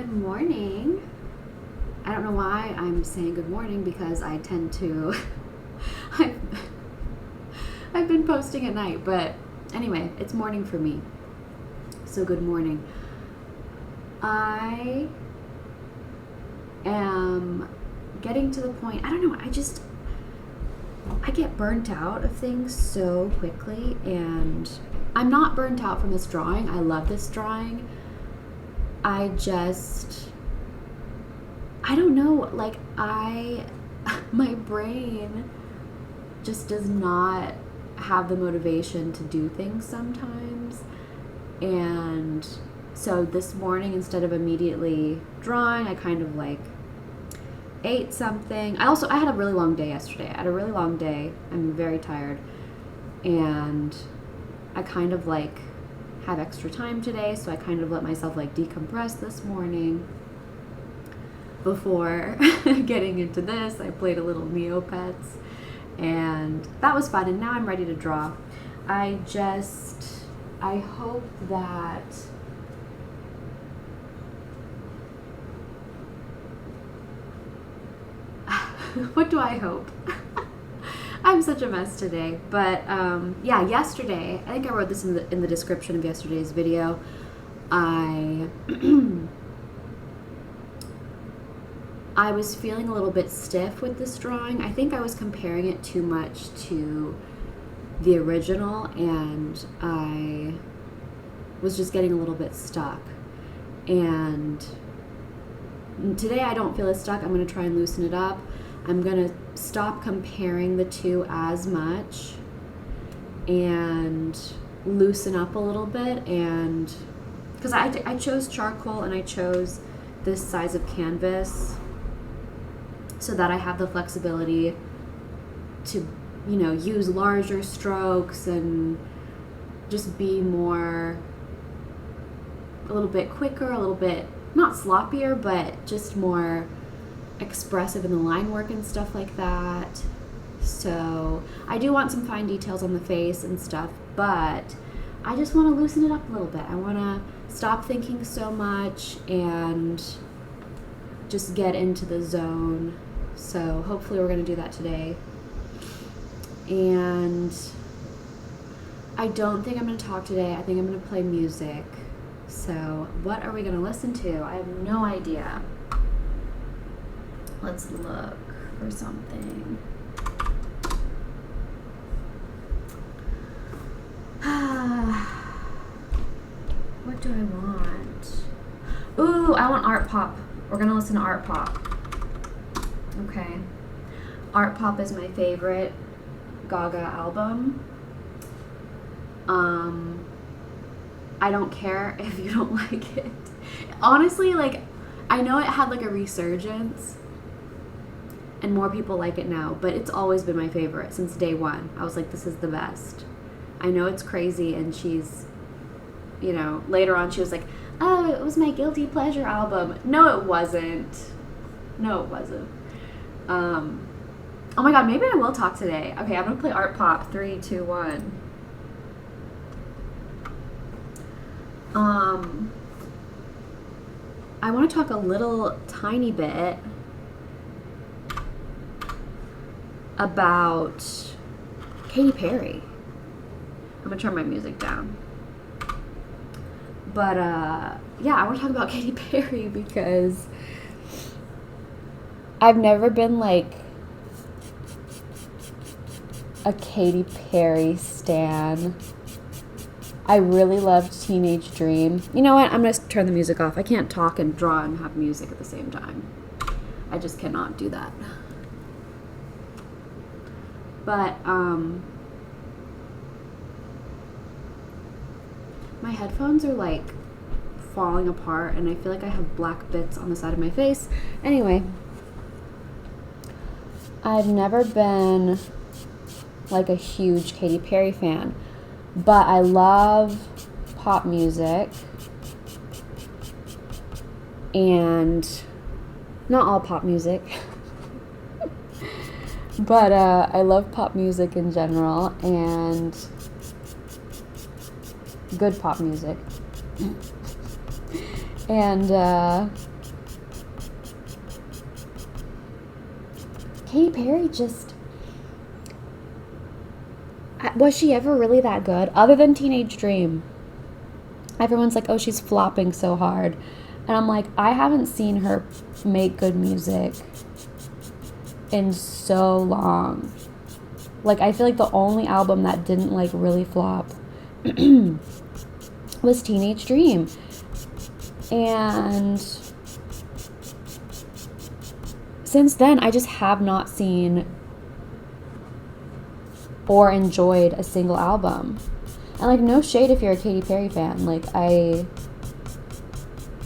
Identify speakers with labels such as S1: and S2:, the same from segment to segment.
S1: Good morning. I don't know why I'm saying good morning because I tend to I've been posting at night, but anyway, it's morning for me. So good morning. I am getting to the point, I don't know, I get burnt out of things so quickly, and I'm not burnt out from this drawing. I love this drawing. I don't know, like my brain just does not have the motivation to do things sometimes. And so this morning, instead of immediately drawing, I kind of like ate something. I had a really long day yesterday. I had a really long day. I'm very tired. And I kind of like have extra time today, so I kind of let myself like decompress this morning. Before getting into this, I played a little Neopets, and that was fun, and now I'm ready to draw. I hope that what do I hope? I'm such a mess today, but yeah, yesterday, I think I wrote this in the description of yesterday's video, I was feeling a little bit stiff with this drawing. I think I was comparing it too much to the original, and I was just getting a little bit stuck. And today I don't feel as stuck. I'm going to try and loosen it up. I'm going to stop comparing the two as much and loosen up a little bit. And because I chose charcoal and I chose this size of canvas so that I have the flexibility to, use larger strokes and just be a little bit quicker, a little bit, not sloppier, but just more expressive in the line work and stuff like that. So I do want some fine details on the face and stuff, but I just want to loosen it up a little bit. I want to stop thinking so much and just get into the zone. So hopefully we're going to do that today. And I don't think I'm going to talk today. I think I'm going to play music. So what are we going to listen to? I have no idea. Let's look for something. What do I want? Ooh, I want art pop. We're going to listen to art pop. Okay. Art pop is my favorite Gaga album. I don't care if you don't like it. Honestly, I know it had a resurgence and more people like it now, but it's always been my favorite since day one. I was like, this is the best. I know it's crazy, and she's, later on she was like, oh, it was my guilty pleasure album. No, it wasn't. Oh my god, maybe I will talk today. Okay, I'm gonna play art pop. 3, 2, 1. I want to talk a little tiny bit about Katy Perry. I'm gonna turn my music down. But yeah, I want to talk about Katy Perry because I've never been a Katy Perry stan. I really loved Teenage Dream. You know what? I'm going to turn the music off. I can't talk and draw and have music at the same time. I just cannot do that. But, my headphones are, falling apart, and I feel like I have black bits on the side of my face. Anyway, I've never been, a huge Katy Perry fan. But I love pop music, and not all pop music, but I love pop music in general, and good pop music. And Katy Perry just, was she ever really that good? Other than Teenage Dream. Everyone's like, oh, she's flopping so hard. And I'm like, I haven't seen her make good music in so long. Like, I feel like the only album that didn't, like, really flop was Teenage Dream. And since then, I just have not seen or enjoyed a single album. And, like, no shade if you're a Katy Perry fan. Like, I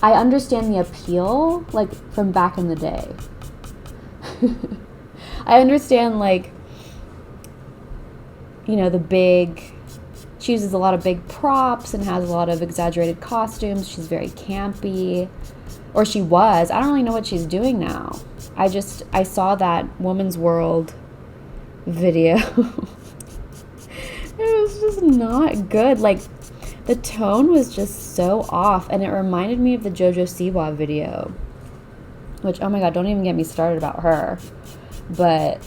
S1: understand the appeal, like, from back in the day. I understand, like, you know, she uses a lot of big props and has a lot of exaggerated costumes. She's very campy. Or she was. I don't really know what she's doing now. I saw that Woman's World video. It was just not good. Like, the tone was just so off, and it reminded me of the JoJo Siwa video, which, oh my god, don't even get me started about her. But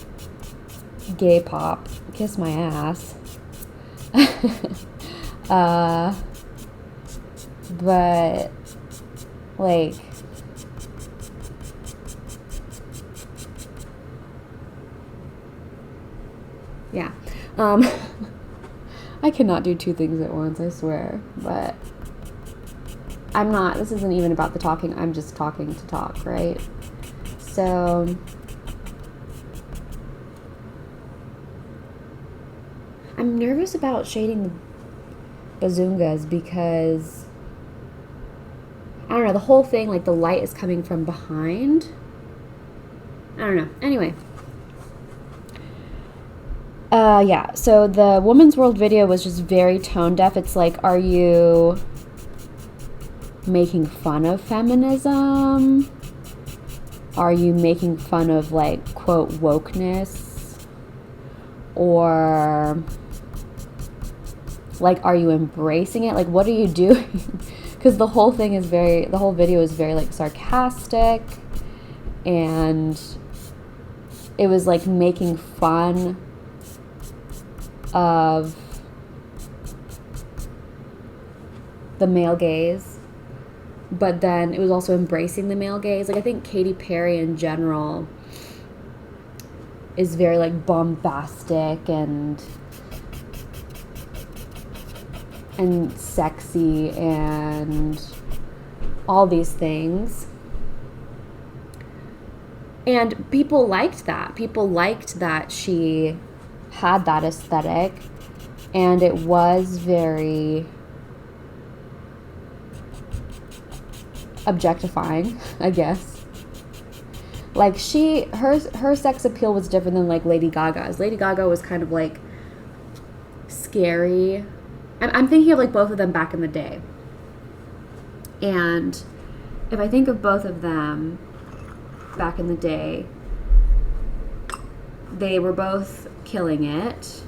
S1: gay pop, kiss my ass. But like, yeah. I cannot do two things at once, I swear. But this isn't even about the talking, I'm just talking to talk, right? So, I'm nervous about shading the bazungas because, I don't know, the whole thing, like, the light is coming from behind. I don't know. Anyway. Yeah, so the Woman's World video was just very tone deaf. It's like, are you making fun of feminism? Are you making fun of, like, quote, wokeness? Or, like, are you embracing it? Like, what are you doing? Because the whole video is very, like, sarcastic, and it was, like, making fun of the male gaze, but then it was also embracing the male gaze. Like, I think Katy Perry in general is very, like, bombastic and sexy and all these things. And people liked that. People liked that she had that aesthetic, and it was very objectifying, I guess. Like, her sex appeal was different than, like, Lady Gaga's. Lady Gaga was kind of, like, scary. I'm thinking of, like, both of them back in the day. And if I think of both of them back in the day, they were both killing it,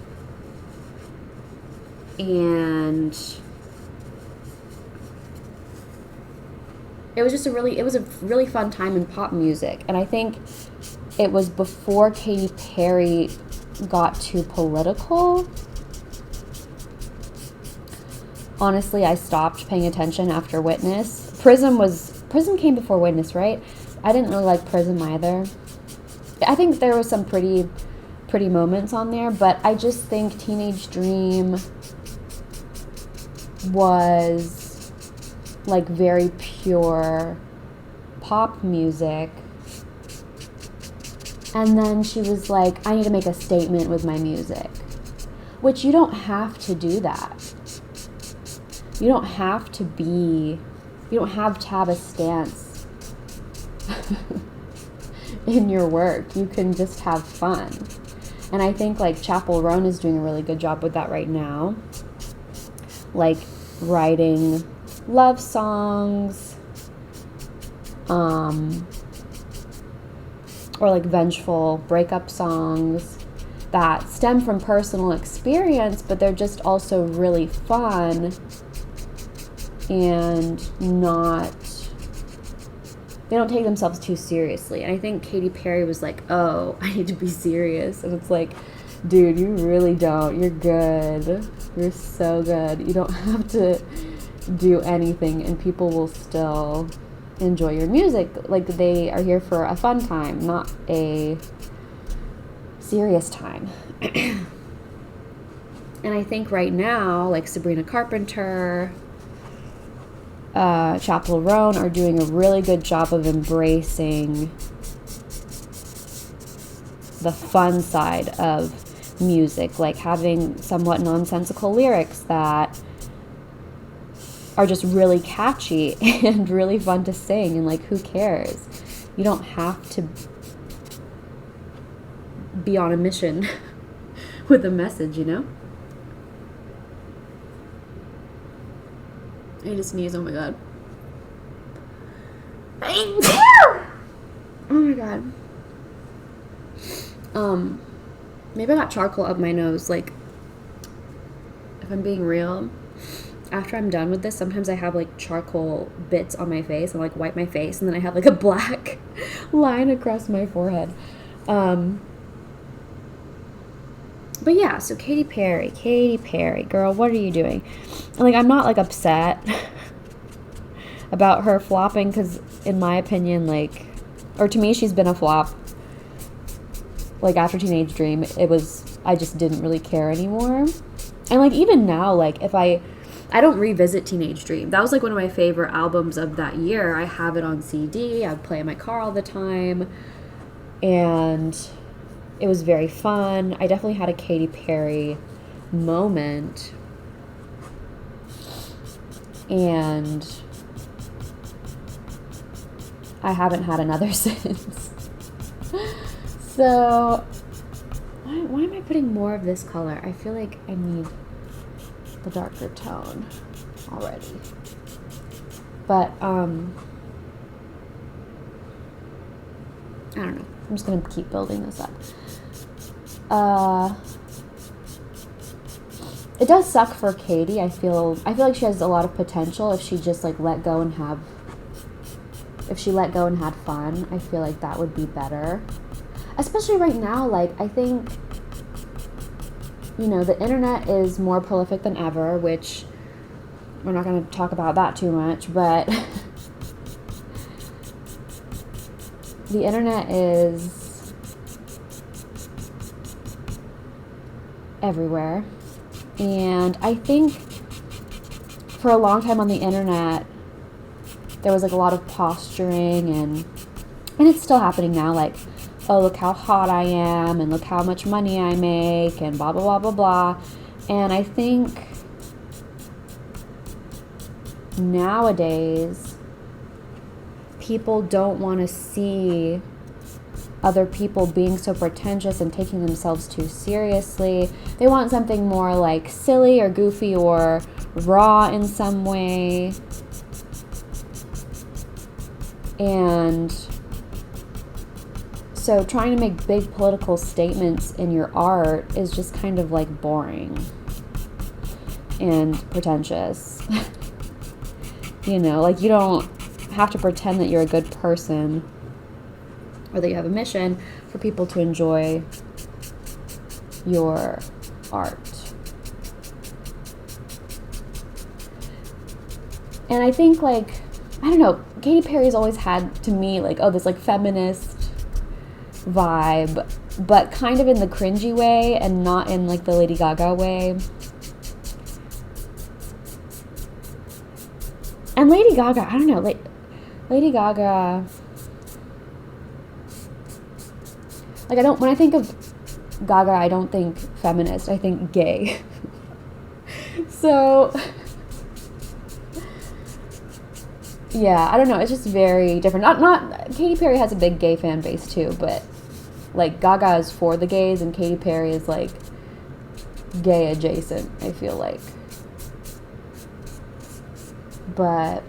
S1: and it was a really fun time in pop music. And I think it was before Katy Perry got too political. Honestly, I stopped paying attention after Witness. Prism came before Witness, right? I didn't really like Prism either. I think there was some pretty moments on there, but I just think Teenage Dream was, like, very pure pop music. And then she was like, I need to make a statement with my music. Which, you don't have to do that. You don't have to have a stance in your work. You can just have fun. And I think, like, Chappell Roan is doing a really good job with that right now. Like, writing love songs, or, like, vengeful breakup songs that stem from personal experience, but they're just also really fun and not they don't take themselves too seriously. And I think Katy Perry was like, oh, I need to be serious. And it's like, dude, you really don't. You're good. You're so good. You don't have to do anything, and people will still enjoy your music. Like, they are here for a fun time, not a serious time. And I think right now, like Sabrina Carpenter, Chappell Roan are doing a really good job of embracing the fun side of music, like having somewhat nonsensical lyrics that are just really catchy and really fun to sing, and like, who cares? You don't have to be on a mission with a message, you know? I need to sneeze, oh my god. Oh my god. Maybe I got charcoal up my nose. Like, if I'm being real, after I'm done with this, sometimes I have like charcoal bits on my face and like wipe my face, and then I have like a black line across my forehead. But yeah, so Katy Perry, girl, what are you doing? And like, I'm not like upset about her flopping, because in my opinion, like, or to me, she's been a flop. Like, after Teenage Dream, I just didn't really care anymore. And like, even now, like, if I don't revisit Teenage Dream. That was like one of my favorite albums of that year. I have it on CD. I would play in my car all the time. And it was very fun. I definitely had a Katy Perry moment. And I haven't had another since. So, why am I putting more of this color? I feel like I need the darker tone already. But, I don't know. I'm just going to keep building this up. It does suck for Katy. I feel like she has a lot of potential if she just like let go and had fun. I feel like that would be better. Especially right now, like, I think, you know, the internet is more prolific than ever, which we're not going to talk about that too much, but the internet is everywhere. And I think for a long time on the internet, there was like a lot of posturing, and it's still happening now, like, oh, look how hot I am, and look how much money I make, and blah, blah, blah, blah, blah. And I think nowadays, people don't want to see other people being so pretentious and taking themselves too seriously. They want something more like silly or goofy or raw in some way. And so trying to make big political statements in your art is just kind of like boring and pretentious. You know, like, you don't have to pretend that you're a good person or that you have a mission for people to enjoy your art. And I think, like, I don't know, Katy Perry's always had, to me, like, oh, this like feminist vibe, but kind of in the cringy way and not in like the Lady Gaga way. And Lady Gaga, I don't know, like, Lady Gaga, like, when I think of Gaga, I don't think feminist, I think gay. So, yeah, I don't know, it's just very different. Not Katy Perry has a big gay fan base too, but like, Gaga is for the gays and Katy Perry is like gay adjacent, I feel like. But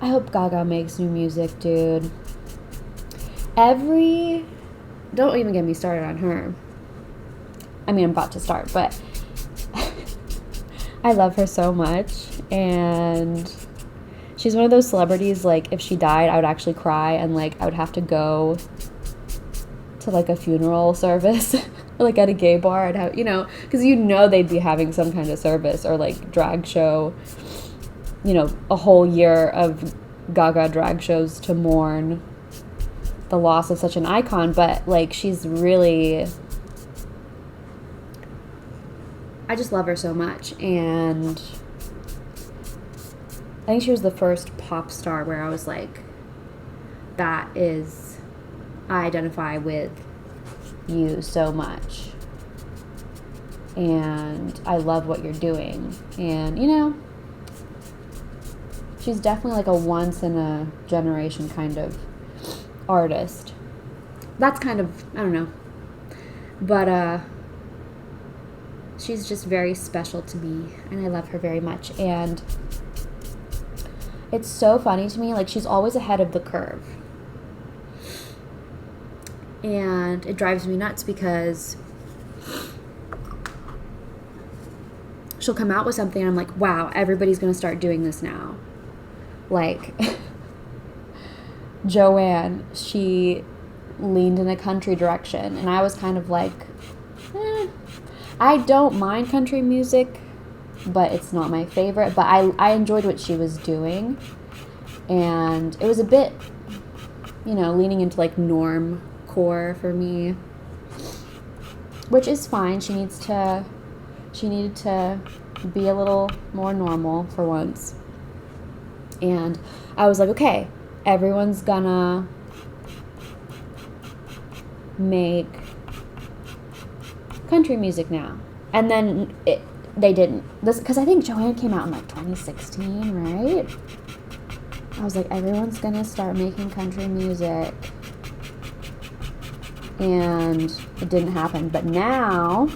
S1: I hope Gaga makes new music, dude. Don't even get me started on her. I mean, I'm about to start, but I love her so much, and she's she's one of those celebrities, like, if she died, I would actually cry, and, like, I would have to go to, like, a funeral service, like, at a gay bar. I'd have, because they'd be having some kind of service or, like, drag show, a whole year of Gaga drag shows to mourn the loss of such an icon. But, like, she's really, I just love her so much. And I think she was the first pop star where I was like, I identify with you so much, and I love what you're doing. And she's definitely like a once in a generation kind of artist. That's kind of, I don't know, but she's just very special to me, and I love her very much. And it's so funny to me, like, she's always ahead of the curve. And it drives me nuts because she'll come out with something and I'm like, wow, everybody's going to start doing this now. Like, Joanne, she leaned in a country direction, and I was kind of like, I don't mind country music, but it's not my favorite. But I enjoyed what she was doing, and it was a bit, leaning into like norm core for me, which is fine. She needed to be a little more normal for once. And I was like, okay, everyone's gonna make country music now. And then they didn't. Because I think Joanne came out in like 2016, right? I was like, everyone's gonna start making country music. And it didn't happen. But now,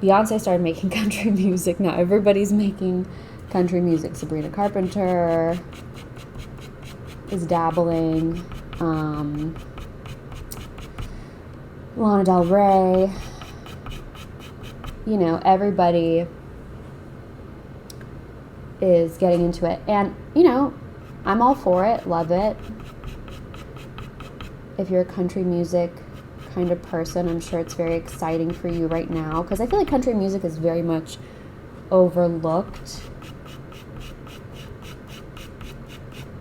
S1: Beyonce started making country music. Now everybody's making country music. Sabrina Carpenter is dabbling. Lana Del Rey. Everybody is getting into it. And, I'm all for it. Love it. If you're a country music kind of person, I'm sure it's very exciting for you right now, because I feel like country music is very much overlooked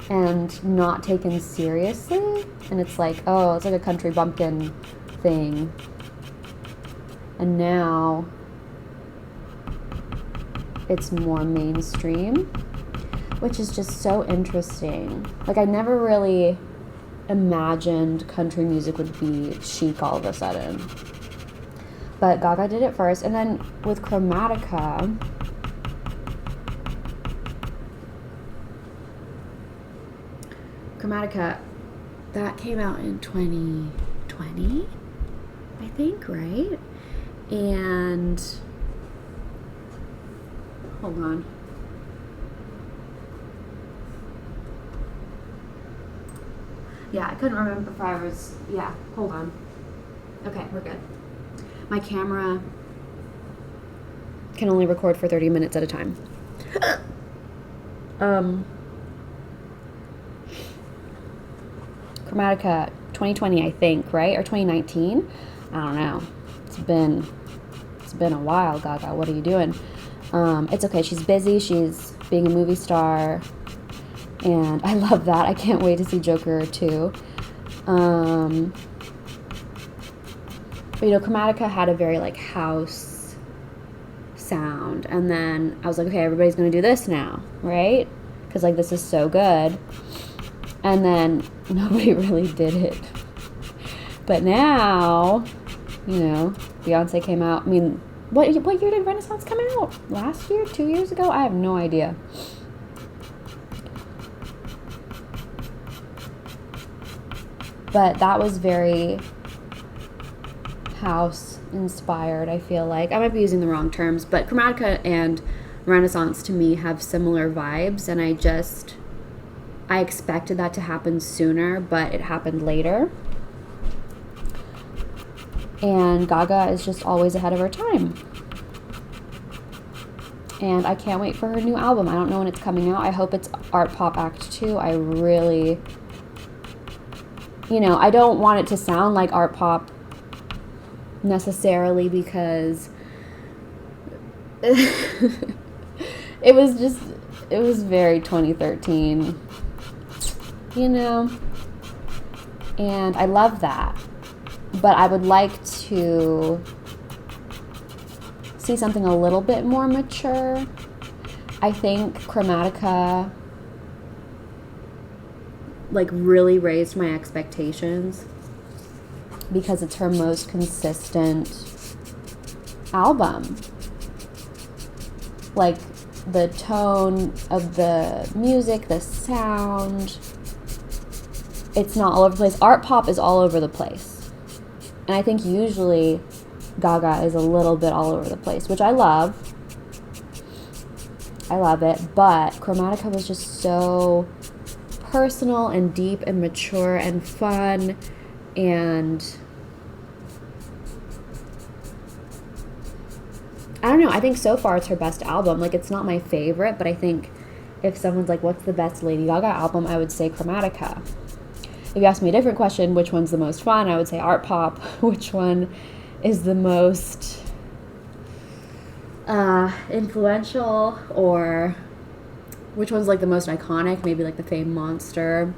S1: and not taken seriously. And it's like, oh, it's like a country bumpkin thing. And now it's more mainstream, which is just so interesting. Like, I never really imagined country music would be chic all of a sudden. But Gaga did it first. And then with Chromatica, that came out in 2020, I think, right? And hold on. Yeah, I couldn't remember if I was... Yeah, hold on. Okay, we're good. My camera can only record for 30 minutes at a time. Chromatica, 2020, I think, right? Or 2019? I don't know. It's been a while, Gaga. What are you doing? It's okay. She's busy. She's being a movie star. And I love that. I can't wait to see Joker 2. But, Chromatica had a very, like, house sound. And then I was like, okay, everybody's going to do this now, right? Because, like, this is so good. And then nobody really did it. But now, Beyonce came out. I mean, what year did Renaissance come out? Last year? 2 years ago? I have no idea. But that was very house inspired, I feel like. I might be using the wrong terms, but Chromatica and Renaissance to me have similar vibes, and I expected that to happen sooner, but it happened later. And Gaga is just always ahead of her time. And I can't wait for her new album. I don't know when it's coming out. I hope it's Art Pop Act 2. I really, I don't want it to sound like art pop necessarily, because it was very 2013, and I love that. But I would like to see something a little bit more mature. I think Chromatica really raised my expectations because it's her most consistent album. The tone of the music, the sound, it's not all over the place. Art pop is all over the place. And I think usually Gaga is a little bit all over the place, which I love. I love it. But Chromatica was just so personal and deep and mature and fun, and I don't know, I think so far it's her best album. It's not my favorite, but I think if someone's like, what's the best Lady Gaga album, I would say Chromatica. If you ask me a different question, which one's the most fun, I would say Art Pop. Which one is the most influential, or which one's the most iconic, maybe the Fame Monster.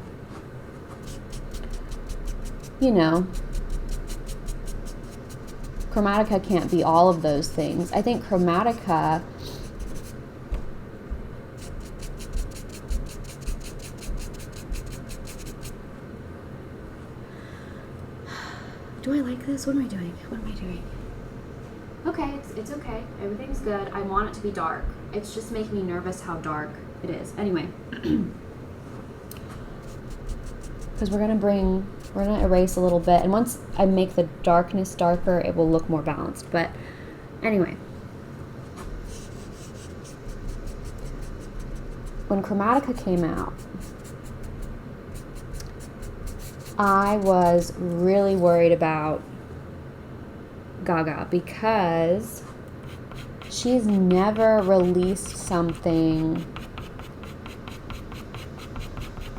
S1: Chromatica can't be all of those things. I think Chromatica do I like this? What am I doing? Okay, it's okay. Everything's good. I want it to be dark. It's just making me nervous how dark it is. Anyway. Because we're going to erase a little bit. And once I make the darkness darker, it will look more balanced. But anyway. When Chromatica came out, I was really worried about Gaga because she's never released something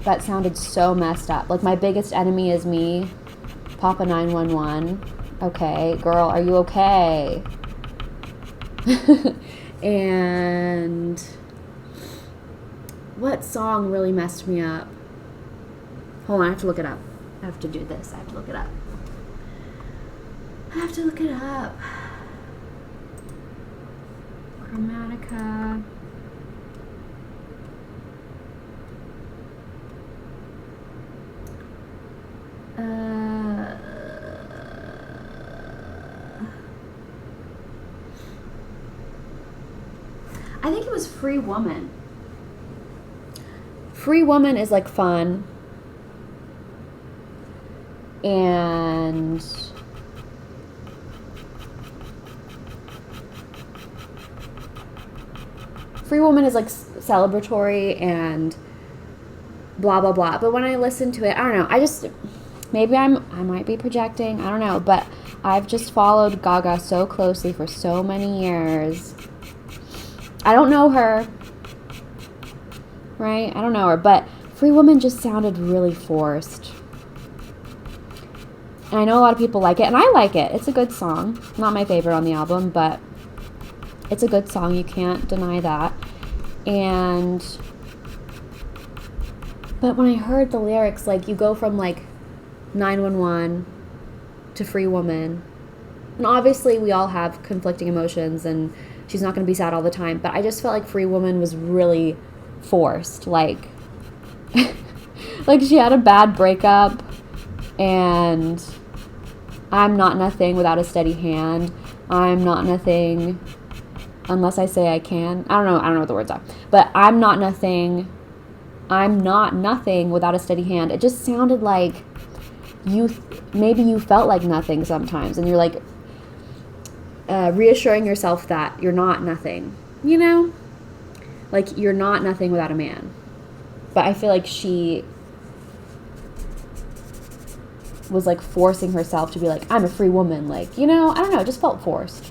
S1: that sounded so messed up. My Biggest Enemy Is Me, Papa 911. Okay, girl, are you okay? And what song really messed me up? Hold on, I have to look it up. I have to do this. I have to look it up. Chromatica. I think it was Free Woman. Free Woman is fun. And Free Woman is celebratory and blah blah blah. But when I listen to it, I don't know. Maybe I might be projecting. I don't know. But I've just followed Gaga so closely for so many years. I don't know her, right? I don't know her, but Free Woman just sounded really forced. And I know a lot of people like it, and I like it. It's a good song. Not my favorite on the album, but it's a good song. You can't deny that. But when I heard the lyrics, you go from 911 to Free Woman. And obviously we all have conflicting emotions, and she's not going to be sad all the time. But I just felt like Free Woman was really forced. She had a bad breakup, and I'm not nothing without a steady hand. I'm not nothing unless I say I can. I don't know what the words are. But I'm not nothing without a steady hand. It just sounded like maybe you felt like nothing sometimes, and you're reassuring yourself that you're not nothing, you're not nothing without a man. But I feel like she was forcing herself to be I'm a free woman, I don't know, it just felt forced.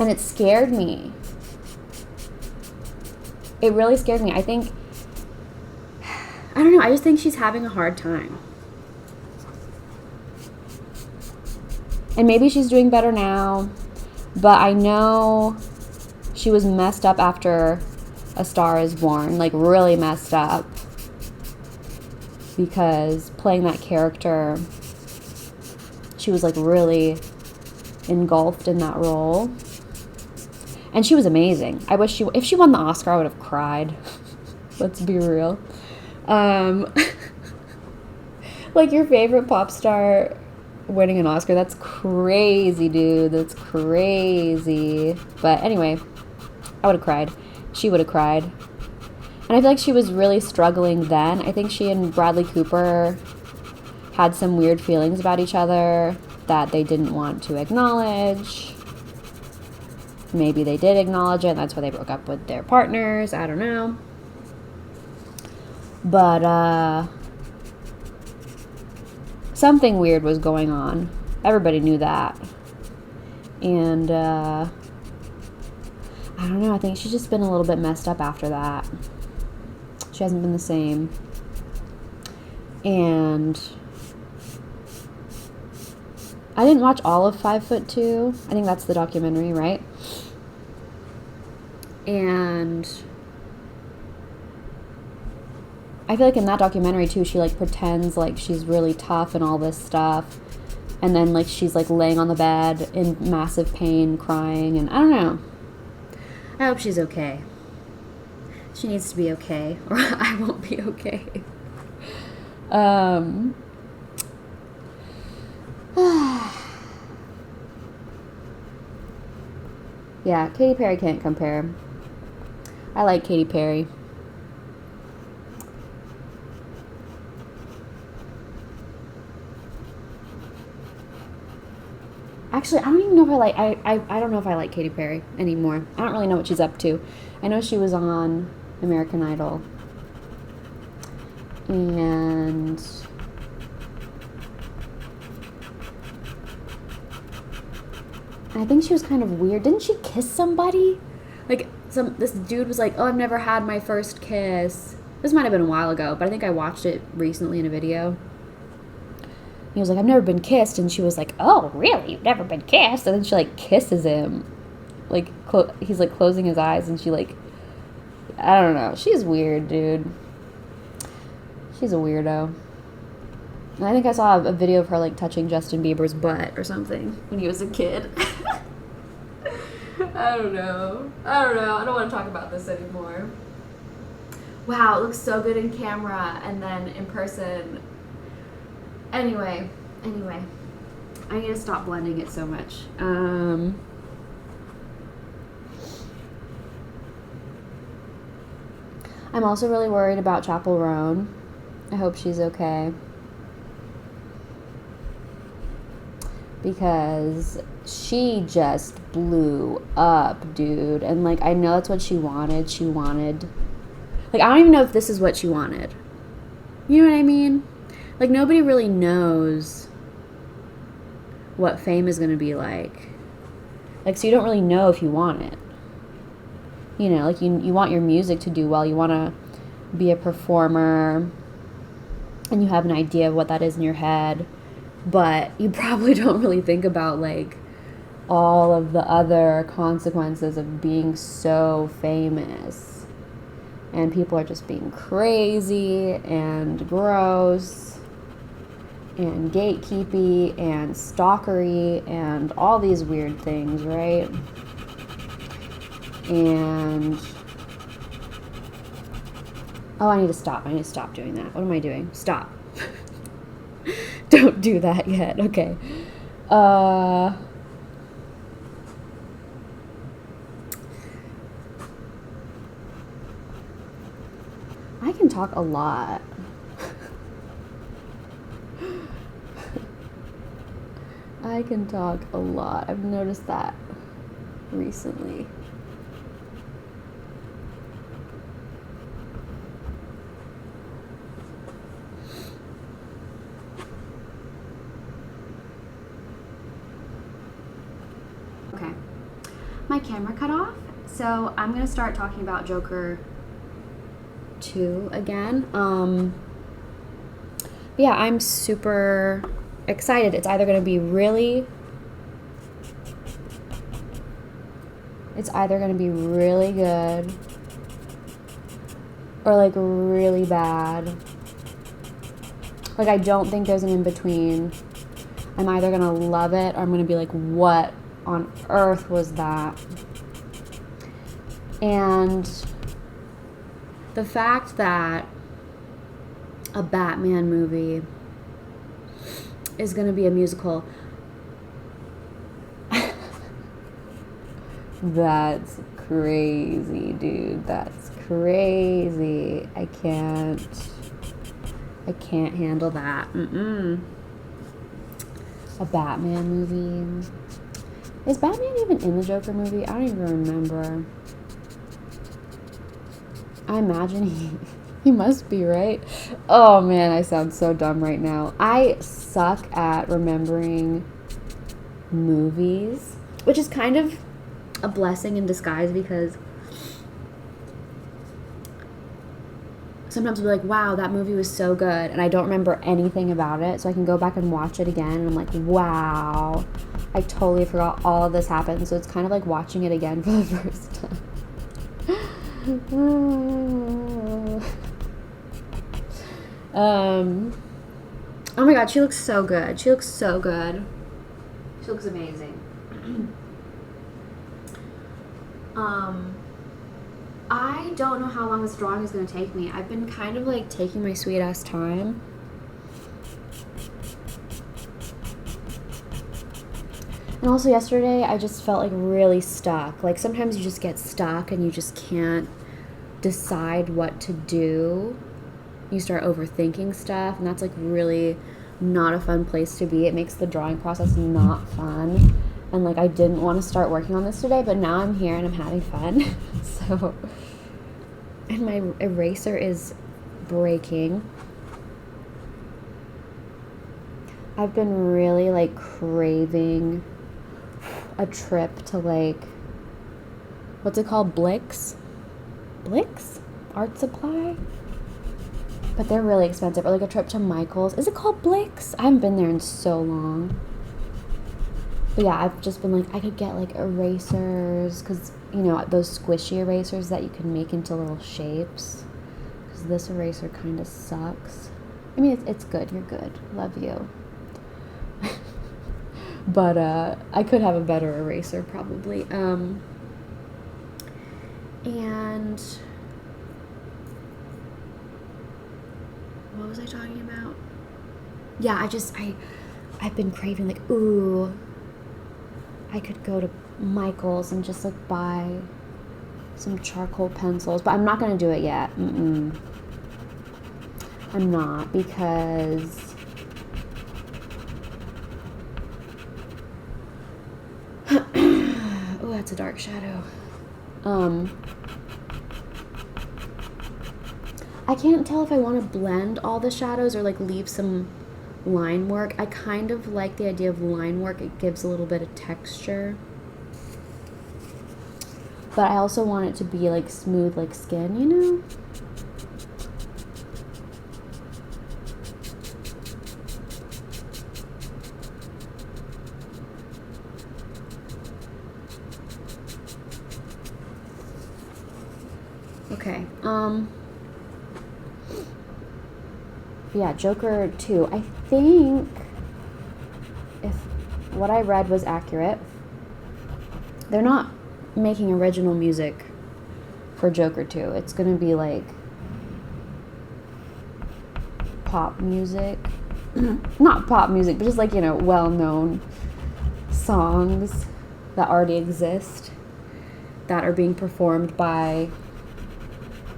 S1: And it scared me. It really scared me. I don't know, I just think she's having a hard time. And maybe she's doing better now, but I know she was messed up after A Star Is Born, like really messed up, because playing that character, she was like really engulfed in that role. And she was amazing. I wish if she won the Oscar, I would have cried. Let's be real. Like your favorite pop star winning an Oscar, that's crazy, dude. That's crazy. But anyway, I would have cried. She would have cried. And I feel like she was really struggling then. I think she and Bradley Cooper had some weird feelings about each other that they didn't want to acknowledge. Maybe they did acknowledge it, and that's why they broke up with their partners. I don't know. But, something weird was going on. Everybody knew that. And, I don't know. I think she's just been a little bit messed up after that. She hasn't been the same. And I didn't watch all of 5'2". I think that's the documentary, right? And I feel like in that documentary too, she like pretends like she's really tough and all this stuff, and then like she's like laying on the bed in massive pain, crying, and I don't know. I hope she's okay. She needs to be okay, or I won't be okay. Yeah, Katy Perry can't compare. I like Katy Perry. Actually, I don't even know if I like, I don't know if I like Katy Perry anymore. I don't really know what she's up to. I know she was on American Idol. And I think she was kind of weird. Didn't she kiss somebody? Like, this dude was like, oh, I've never had my first kiss. This might have been a while ago, but I think I watched it recently in a video. He was like, I've never been kissed. And she was like, oh, really? You've never been kissed? And then she, like, kisses him. Like, he's, like, closing his eyes. And she, like, I don't know. She's weird, dude. She's a weirdo. And I think I saw a video of her, like, touching Justin Bieber's butt or something when he was a kid. I don't know. I don't want to talk about this anymore. Wow, it looks so good in camera and then in person. Anyway. I need to stop blending it so much. I'm also really worried about Chappell Roan. I hope she's okay. Because she just blew up, dude. And, like, I know that's what she wanted. Like, I don't even know if this is what she wanted. You know what I mean? Like, nobody really knows what fame is going to be like. Like, so you don't really know if you want it. You know, like, you want your music to do well. You want to be a performer. And you have an idea of what that is in your head. But you probably don't really think about, like, all of the other consequences of being so famous. And people are just being crazy and gross and gatekeepy and stalkery and all these weird things, right? And oh, I need to stop doing that. What am I doing? Stop. Don't do that yet. Okay. I can talk a lot. I can talk a lot. I've noticed that recently. my camera cut off, so I'm gonna start talking about Joker 2 again. Yeah, I'm super excited. It's either gonna be really good or like really bad. Like, I don't think there's an in-between. I'm either gonna love it or I'm gonna be like, what on earth was that? And the fact that a Batman movie is gonna be a musical, that's crazy, dude. That's crazy. I can't handle that. A Batman movie. Is Batman even in the Joker movie? I don't even remember. I imagine he must be, right? Oh man, I sound so dumb right now. I suck at remembering movies, which is kind of a blessing in disguise, because sometimes I'll be like, wow, that movie was so good, and I don't remember anything about it, so I can go back and watch it again, and I'm like, wow, I totally forgot all of this happened. So it's kind of like watching it again for the first time. Oh my god, she looks so good. She looks so good. She looks amazing. I don't know how long this drawing is going to take me. I've been kind of like taking my sweet ass time. And also yesterday, I just felt like really stuck. Like sometimes you just get stuck and you just can't decide what to do. You start overthinking stuff, and that's like really not a fun place to be. It makes the drawing process not fun. And like I didn't want to start working on this today, but now I'm here and I'm having fun. So, and my eraser is breaking. I've been really like craving a trip to like, what's it called? Blix Art Supply? But they're really expensive. Or like a trip to Michael's. Is it called Blix? I haven't been there in so long. But yeah, I've just been like, I could get like erasers, because, you know, those squishy erasers that you can make into little shapes. Because this eraser kind of sucks. I mean, it's good. You're good. Love you. But I could have a better eraser probably. And what was I talking about? Yeah, I've been craving like, ooh, I could go to Michael's and just like buy some charcoal pencils, but I'm not gonna do it yet. I'm not, because oh, that's a dark shadow. I can't tell if I want to blend all the shadows or like leave some line work. I kind of like the idea of line work. It gives a little bit of texture. But I also want it to be like smooth like skin, you know? Okay, yeah, Joker 2. I think if what I read was accurate, they're not making original music for Joker 2. It's gonna be like pop music. Not pop music, but just like, you know, well-known songs that already exist that are being performed by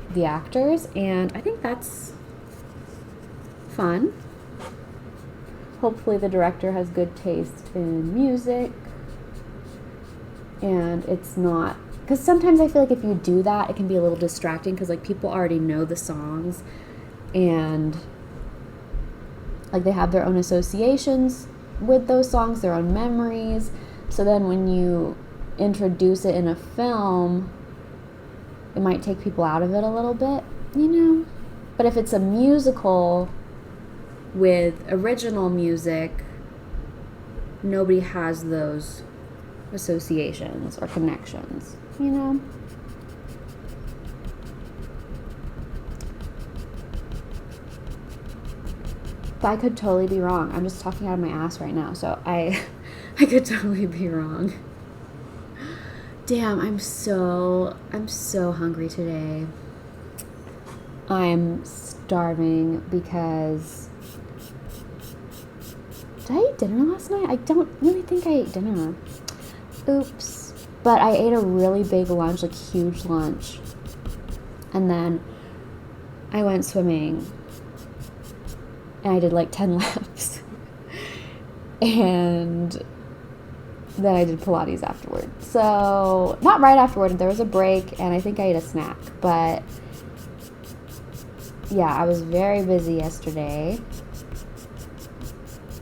S1: the actors, and I think that's fun. Hopefully the director has good taste in music, and it's not, because sometimes I feel like if you do that, it can be a little distracting, because like people already know the songs, and like they have their own associations with those songs, their own memories. So then when you introduce it in a film, it might take people out of it a little bit, you know? But if it's a musical with original music, nobody has those associations or connections, you know? But I could totally be wrong. I'm just talking out of my ass right now, so I could totally be wrong. Damn, I'm so hungry today. I'm starving because did I eat dinner last night? I don't really think I ate dinner. Oops. But I ate a really big lunch, like huge lunch. And then I went swimming. And I did like 10 laps. And then I did Pilates afterward. So, not right afterward. There was a break, and I think I ate a snack. But, yeah, I was very busy yesterday.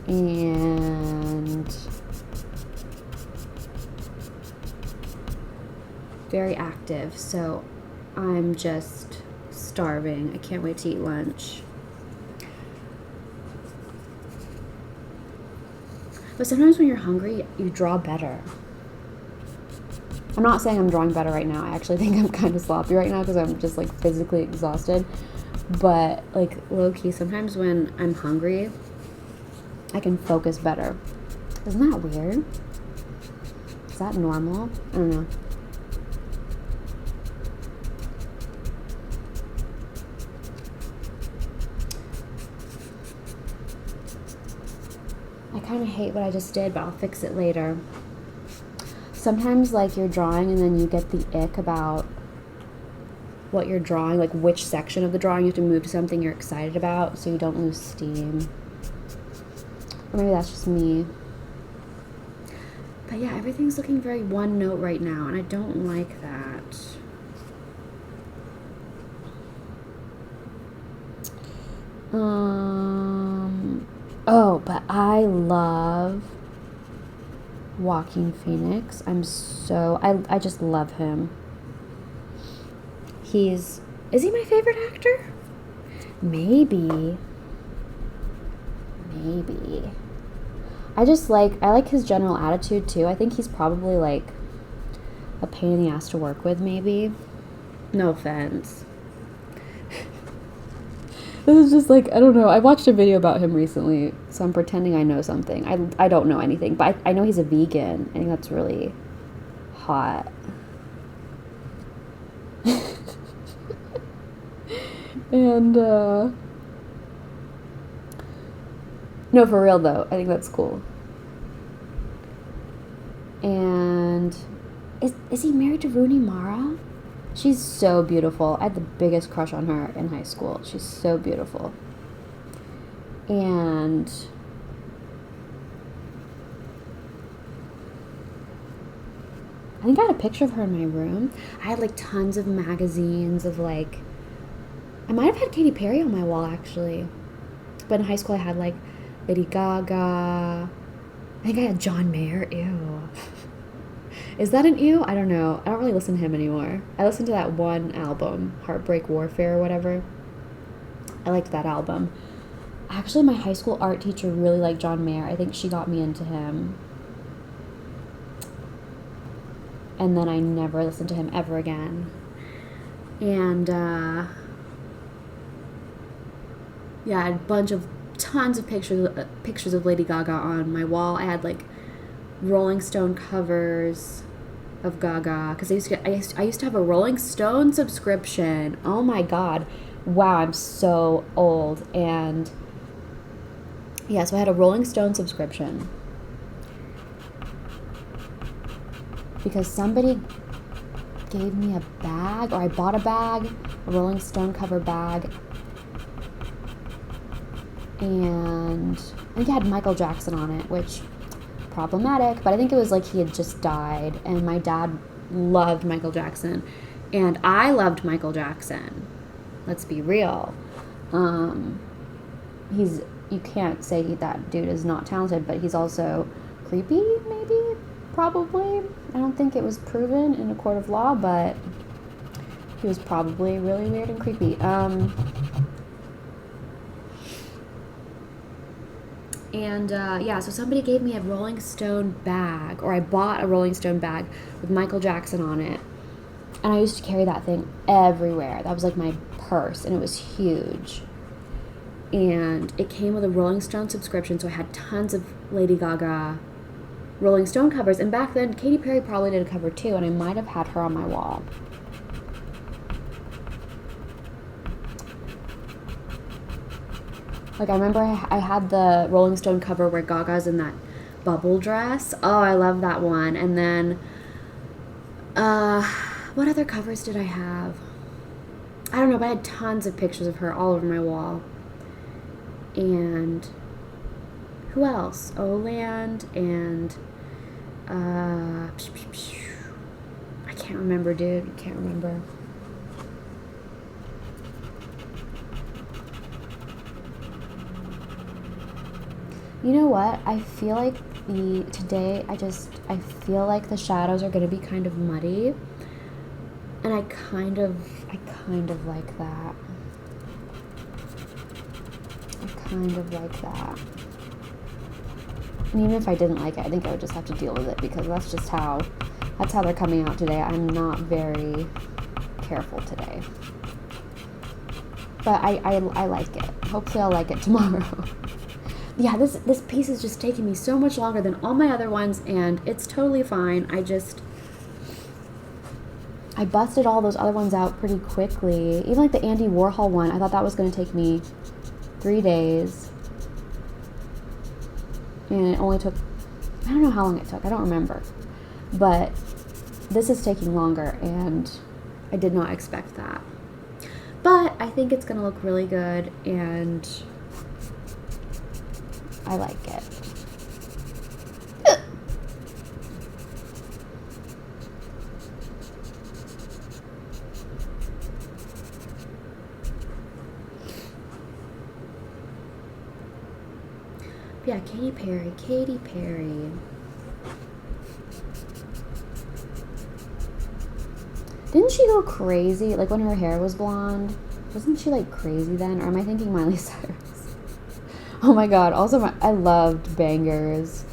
S1: And very active. So, I'm just starving. I can't wait to eat lunch. But sometimes when you're hungry, you draw better. I'm not saying I'm drawing better right now. I actually think I'm kind of sloppy right now because I'm just like physically exhausted. But like low-key, sometimes when I'm hungry, I can focus better. Isn't that weird? Is that normal? I don't know. I kind of hate what I just did, but I'll fix it later. Sometimes, like, you're drawing and then you get the ick about what you're drawing, like which section of the drawing you have to move to something you're excited about so you don't lose steam. Or maybe that's just me. But yeah, everything's looking very one note right now, and I don't like that. Oh, but I love Joaquin Phoenix. I just love him. Is he my favorite actor? Maybe. I like his general attitude too. I think he's probably like a pain in the ass to work with, maybe. No offense. This is just like, I don't know. I watched a video about him recently, so I'm pretending I know something. I don't know anything, but I know he's a vegan. I think that's really hot. And, no, for real though. I think that's cool. And, is he married to Rooney Mara? She's so beautiful. I had the biggest crush on her in high school. She's so beautiful. And I think I had a picture of her in my room. I had like tons of magazines of like, I might have had Katy Perry on my wall actually. But in high school I had like Lady Gaga. I think I had John Mayer. Ew. Is that an ew? I don't know. I don't really listen to him anymore. I listened to that one album, Heartbreak Warfare or whatever. I liked that album. Actually, my high school art teacher really liked John Mayer. I think she got me into him. And then I never listened to him ever again. And, yeah, I had tons of pictures of Lady Gaga on my wall. I had, like, Rolling Stone covers of Gaga, because I used to have a Rolling Stone subscription. Oh my god. Wow, I'm so old. And yeah, so I had a Rolling Stone subscription because somebody gave me a bag, or I bought a bag, a Rolling Stone cover bag, and I think it had Michael Jackson on it, which problematic, but I think it was like he had just died, and my dad loved Michael Jackson, and I loved Michael Jackson. Let's be real. You can't say that dude is not talented, but he's also creepy, maybe? probably. I don't think it was proven in a court of law, but he was probably really weird and creepy. Yeah, so somebody gave me a Rolling Stone bag, or I bought a Rolling Stone bag with Michael Jackson on it. And I used to carry that thing everywhere. That was like my purse, and it was huge. And it came with a Rolling Stone subscription, so I had tons of Lady Gaga Rolling Stone covers. And back then, Katy Perry probably did a cover too, and I might have had her on my wall. Like, I remember I had the Rolling Stone cover where Gaga's in that bubble dress. Oh, I love that one. And then, what other covers did I have? I don't know, but I had tons of pictures of her all over my wall. And who else? Oland and, I can't remember, dude. I can't remember. You know what? I feel like today I feel like the shadows are going to be kind of muddy. And I kind of like that. I kind of like that. And even if I didn't like it, I think I would just have to deal with it, because that's how they're coming out today. I'm not very careful today. But I like it. Hopefully I'll like it tomorrow. Yeah, this piece is just taking me so much longer than all my other ones, and it's totally fine. I busted all those other ones out pretty quickly. Even like the Andy Warhol one, I thought that was going to take me 3 days. And it only took, I don't know how long it took. I don't remember. But this is taking longer, and I did not expect that. But I think it's going to look really good, and I like it. Yeah, Katy Perry. Didn't she go crazy, like when her hair was blonde? Wasn't she like crazy then? Or am I thinking Miley Cyrus? Oh my god, also I loved Bangers.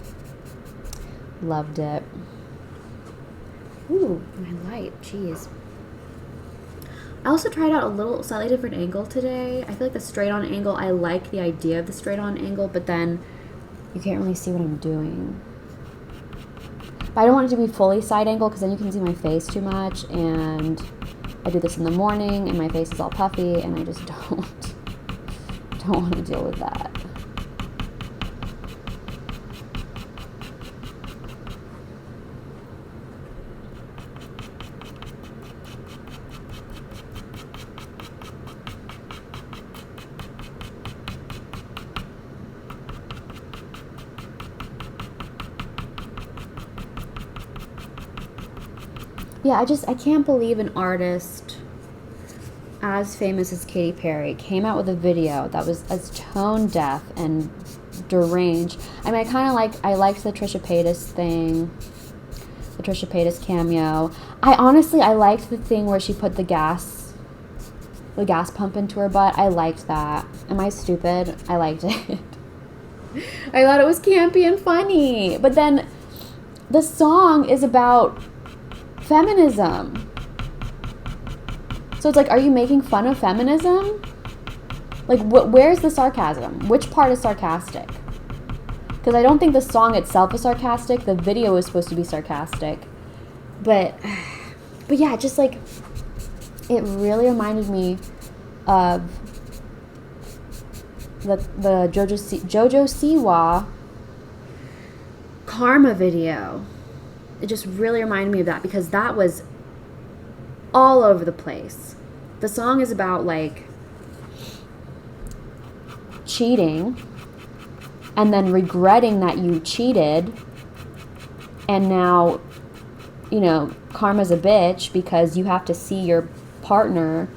S1: Loved it. Ooh, my light, jeez. I also tried out a slightly different angle today. I feel like the straight on angle, I like the idea of the straight on angle, but then you can't really see what I'm doing. But I don't want it to be fully side angle, because then you can see my face too much, and I do this in the morning and my face is all puffy, and I just don't want to deal with that. Yeah, I can't believe an artist as famous as Katy Perry came out with a video that was as tone deaf and deranged. I mean, I liked the Trisha Paytas thing, the Trisha Paytas cameo. I liked the thing where she put the gas pump into her butt. I liked that. Am I stupid? I liked it. I thought it was campy and funny. But then the song is about feminism. So it's like, are you making fun of feminism? Like, where's the sarcasm? Which part is sarcastic? Because I don't think the song itself is sarcastic. The video is supposed to be sarcastic. But yeah, just like, it really reminded me of the Jojo Siwa Karma video. It just really reminded me of that, because that was all over the place. The song is about like cheating and then regretting that you cheated, and now, you know, karma's a bitch because you have to see your partner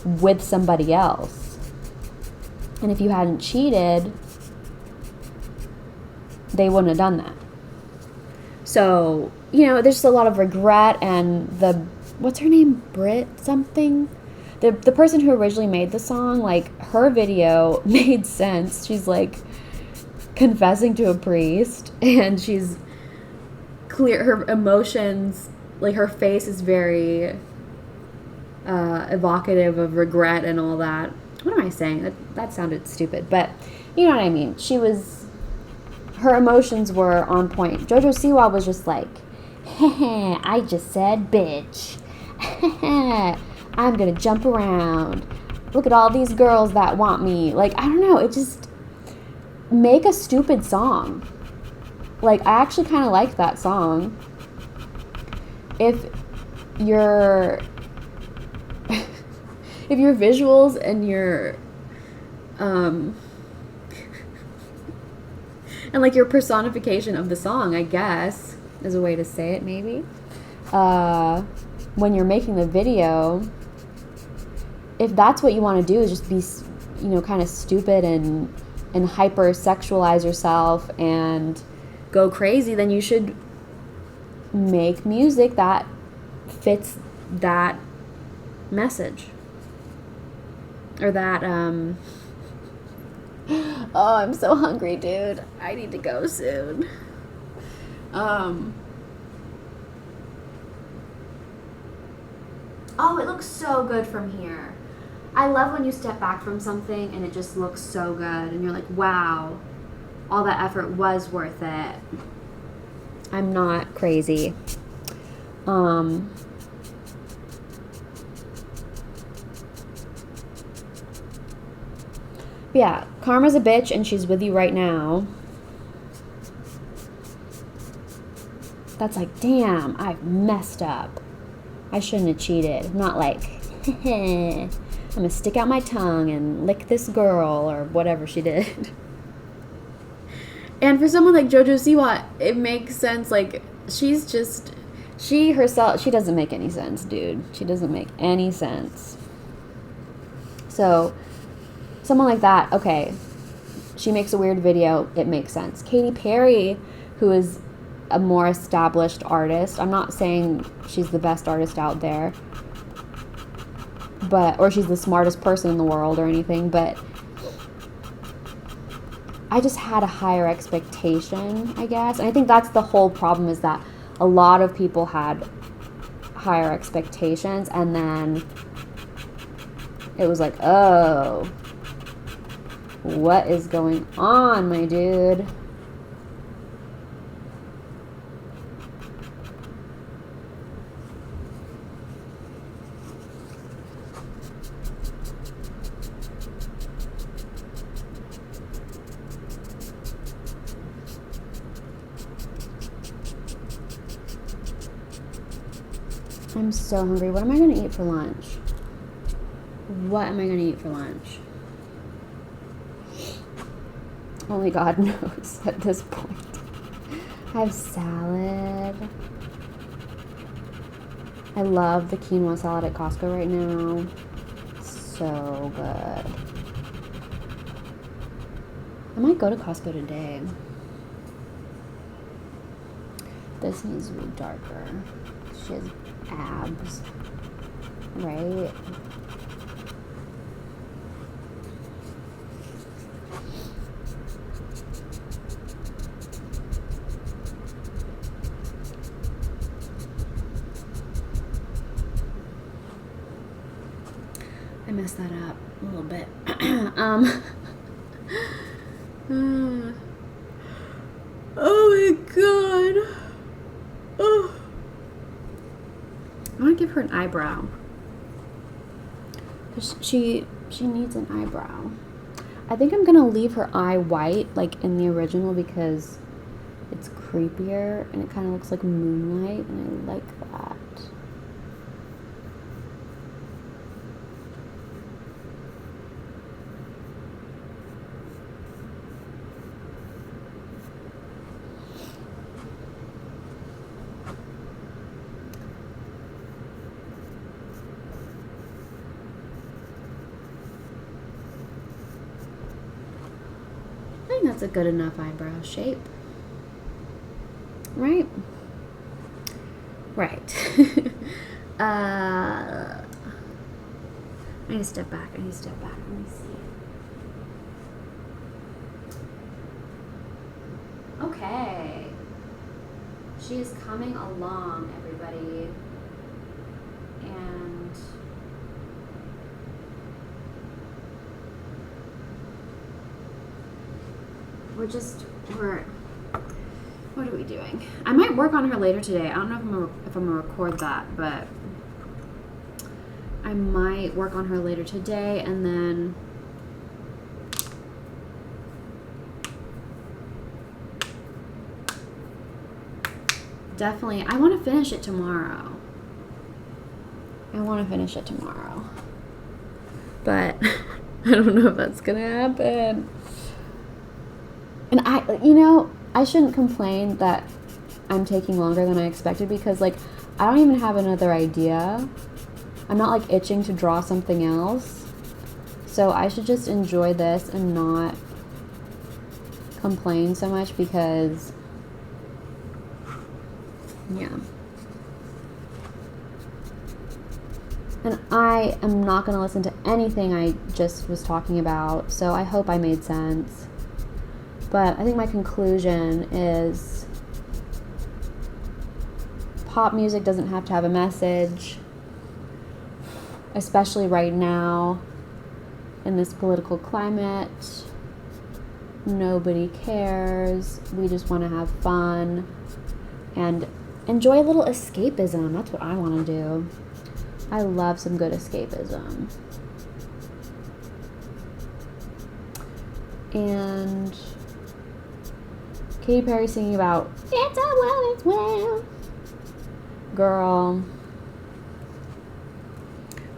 S1: with somebody else. And if you hadn't cheated, they wouldn't have done that. So, you know, there's just a lot of regret, and what's her name? Brit something? The person who originally made the song, like, her video made sense. She's, like, confessing to a priest, and she's clear, her emotions, like, her face is very evocative of regret and all that. What am I saying? That sounded stupid, but you know what I mean. Her emotions were on point. Jojo Siwa was just like, heh, I just said bitch. I'm gonna jump around. Look at all these girls that want me. Like, I don't know, it just, make a stupid song. Like, I actually kind of like that song. If your visuals and your and like your personification of the song, I guess, is a way to say it, maybe. When you're making the video, if that's what you want to do, is just be, you know, kind of stupid and hyper sexualize yourself and go crazy, then you should make music that fits that message. Or that, oh, I'm so hungry, dude. I need to go soon. Oh, it looks so good from here. I love when you step back from something and it just looks so good and you're like, wow, all that effort was worth it. I'm not crazy. Yeah, Karma's a bitch and she's with you right now. That's like, damn, I've messed up. I shouldn't have cheated. I'm not like, I'm gonna stick out my tongue and lick this girl or whatever she did. And for someone like JoJo Siwa, it makes sense. Like, she's just, she herself, she doesn't make any sense, dude. She doesn't make any sense. So, someone like that, okay, she makes a weird video, it makes sense. Katy Perry, who is a more established artist, I'm not saying she's the best artist out there, but, or she's the smartest person in the world or anything, but I just had a higher expectation, I guess. And I think that's the whole problem, is that a lot of people had higher expectations, and then it was like, oh, what is going on, my dude? I'm so hungry. What am I going to eat for lunch? What am I going to eat for lunch? Only God knows at this point. I have salad. I love the quinoa salad at Costco right now. So good. I might go to Costco today. This needs to be darker. She has abs, right? I messed that up a little bit. Oh my god. Oh. I want to give her an eyebrow. She needs an eyebrow. I think I'm gonna leave her eye white, like in the original, because it's creepier and it kind of looks like moonlight, and I like that. I think that's a good enough eyebrow shape, right? Right. I need to step back. Let me see. Okay. She is coming along, everybody. And what are we doing? I might work on her later today. I don't know if I'm gonna record that, but I might work on her later today, and then definitely I want to finish it tomorrow. But I don't know if that's gonna happen. And I shouldn't complain that I'm taking longer than I expected, because like I don't even have another idea. I'm not like itching to draw something else. So I should just enjoy this and not complain so much, because yeah. And I am not going to listen to anything I just was talking about, so I hope I made sense. But I think my conclusion is pop music doesn't have to have a message, especially right now in this political climate. Nobody cares. We just want to have fun and enjoy a little escapism. That's what I want to do. I love some good escapism. And Katy Perry singing about "It's all well, it's well." Girl,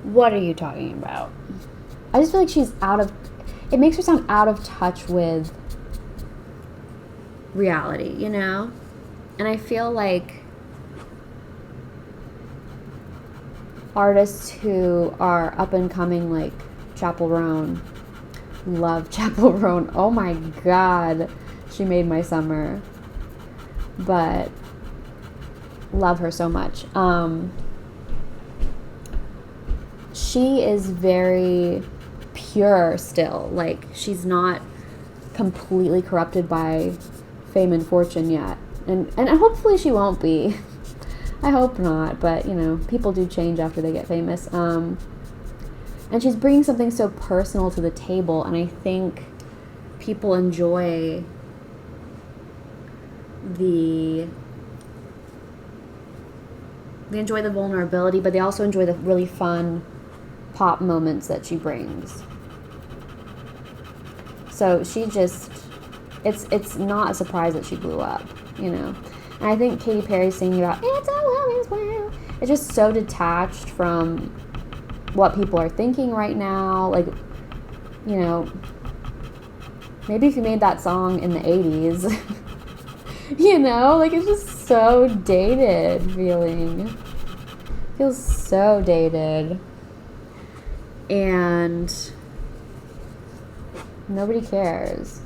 S1: what are you talking about? I just feel like it makes her sound out of touch with reality, you know? And I feel like artists who are up and coming, like Chappell Roan, love Chappell Roan. Oh my God, she made my summer. But love her so much. She is very pure still. Like, she's not completely corrupted by fame and fortune yet. And hopefully she won't be. I hope not, but, people do change after they get famous. And she's bringing something so personal to the table, and I think people enjoy the vulnerability, but they also enjoy the really fun pop moments that she brings. So she just, it's not a surprise that she blew up, And I think Katy Perry singing about "It's all well, it's well," it's just so detached from what people are thinking right now. Like, maybe if you made that song in the 80s, like, it's just so dated feeling. Feels so dated. And nobody cares.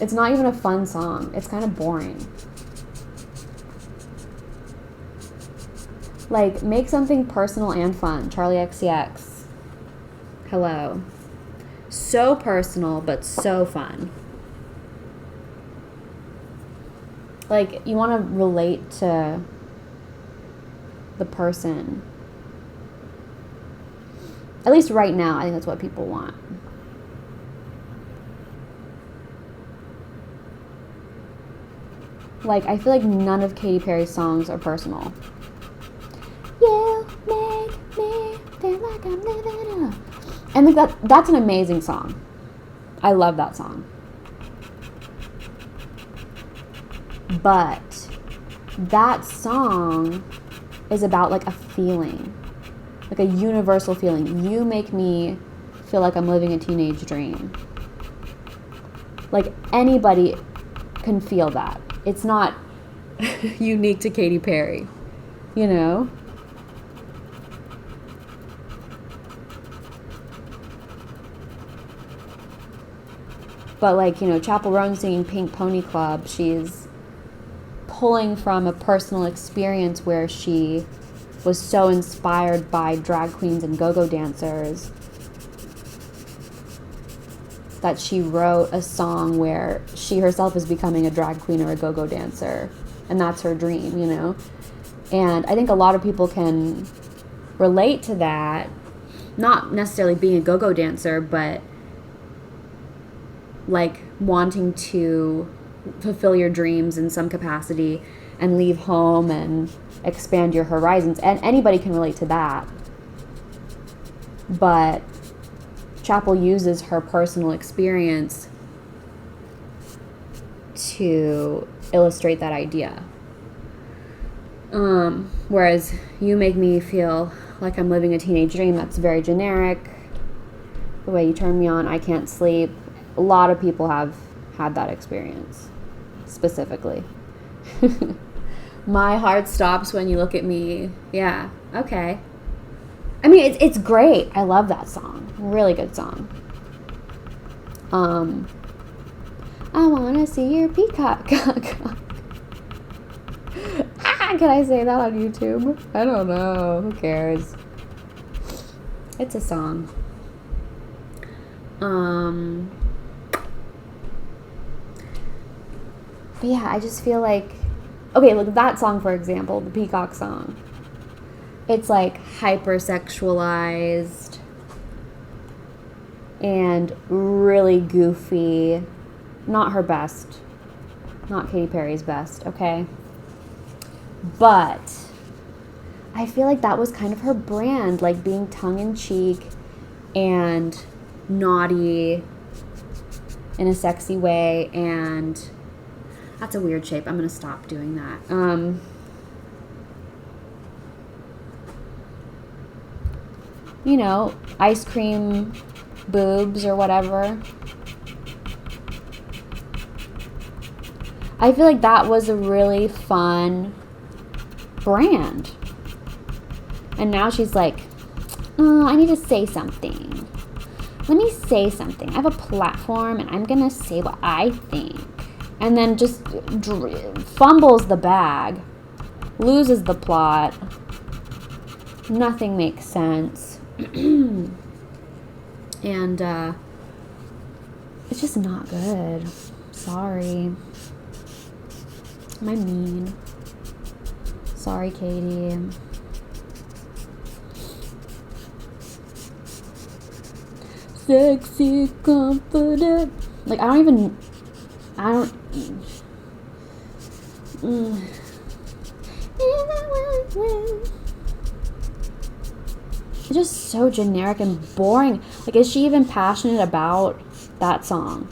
S1: It's not even a fun song. It's kind of boring. Like, make something personal and fun. Charlie XCX. Hello. So personal, but so fun. Like, you want to relate to the person. At least right now, I think that's what people want. Like, I feel like none of Katy Perry's songs are personal. You make me feel like I'm living up. And like that's an amazing song. I love that song. But that song is about like a feeling. Like a universal feeling. You make me feel like I'm living a teenage dream. Like, anybody can feel that. It's not unique to Katy Perry, But like, Chappell Roan singing Pink Pony Club, she's pulling from a personal experience where she was so inspired by drag queens and go-go dancers that she wrote a song where she herself is becoming a drag queen or a go-go dancer, and that's her dream, you know? And I think a lot of people can relate to that, not necessarily being a go-go dancer, but like wanting to fulfill your dreams in some capacity and leave home and expand your horizons. And anybody can relate to that. But Chapel uses her personal experience to illustrate that idea. Whereas you make me feel like I'm living a teenage dream. That's very generic. The way you turn me on, I can't sleep. A lot of people have had that experience, specifically. My heart stops when you look at me. Yeah, okay. I mean, it's great. I love that song. Really good song. I wanna see your peacock. Can I say that on YouTube? I don't know. Who cares? It's a song. But yeah, I just feel like, okay, look, that song, for example, the Peacock song. It's like hypersexualized and really goofy. Not her best. Not Katy Perry's best, okay? But I feel like that was kind of her brand, like being tongue-in-cheek and naughty in a sexy way, and that's a weird shape. I'm going to stop doing that. You know, ice cream boobs or whatever. I feel like that was a really fun brand. And now she's like, oh, I need to say something. Let me say something. I have a platform and I'm going to say what I think. And then just fumbles the bag, loses the plot. Nothing makes sense. And it's just not good. Sorry. Am I mean? Sorry, Katie. Sexy, confident. Like, I don't. It's just so generic and boring. Like, is she even passionate about that song?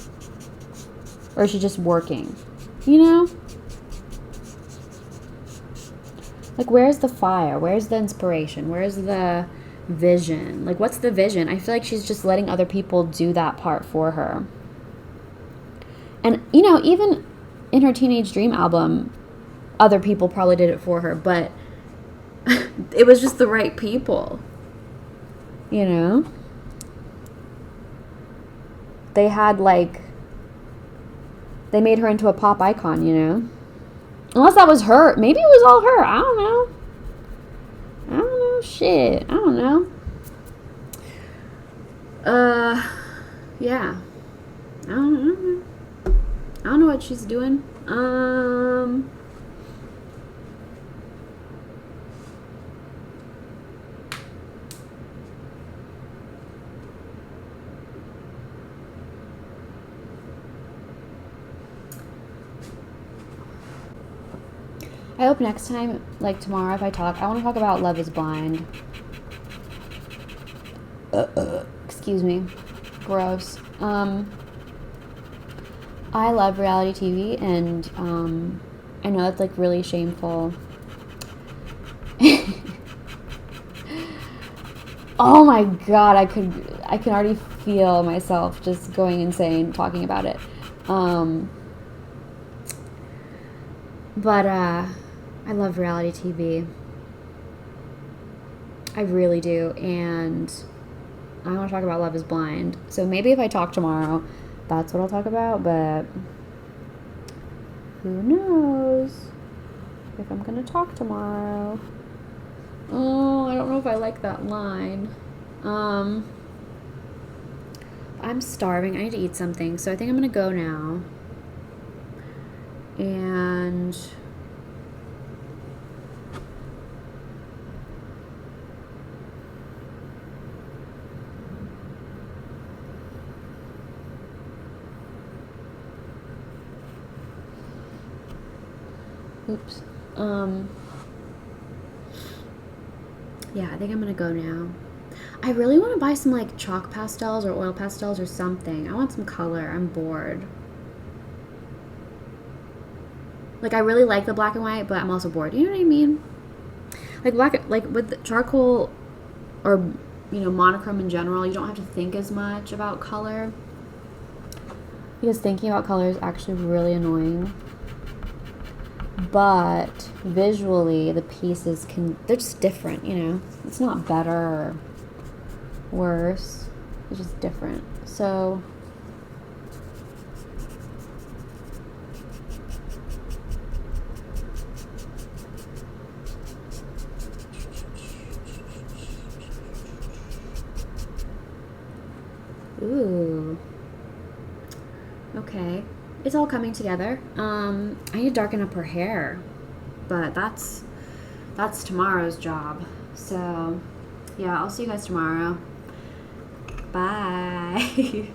S1: Or is she just working? You know? Like, where's the fire? Where's the inspiration? Where's the vision? Like, what's the vision? I feel like she's just letting other people do that part for her. And, you know, even in her Teenage Dream album, other people probably did it for her, but it was just the right people. You know? They had, like, they made her into a pop icon, you know? Unless that was her. Maybe it was all her. I don't know. Shit. I don't know. Yeah. I don't know what she's doing. I hope next time, like tomorrow if I talk, I want to talk about Love is Blind. Excuse me. Gross. I love reality TV, and I know it's like really shameful. Oh my god, I can already feel myself just going insane talking about it. But I love reality TV. I really do, and I want to talk about Love is Blind. So maybe if I talk tomorrow, that's what I'll talk about, but who knows? if I'm gonna talk tomorrow. Oh, I don't know if I like that line. I'm starving. I need to eat something, so I think I'm gonna go now. And oops. Yeah, I think I'm gonna go now. I really want to buy some like chalk pastels or oil pastels or something. I want some color. I'm bored. Like I really like the black and white, but I'm also bored. You know what I mean? Like with charcoal or monochrome in general, you don't have to think as much about color because thinking about color is actually really annoying. But visually, the pieces they're just different, It's not better or worse. It's just different. So ooh. Okay. It's all coming together. I need to darken up her hair, but that's tomorrow's job. So, yeah, I'll see you guys tomorrow. Bye.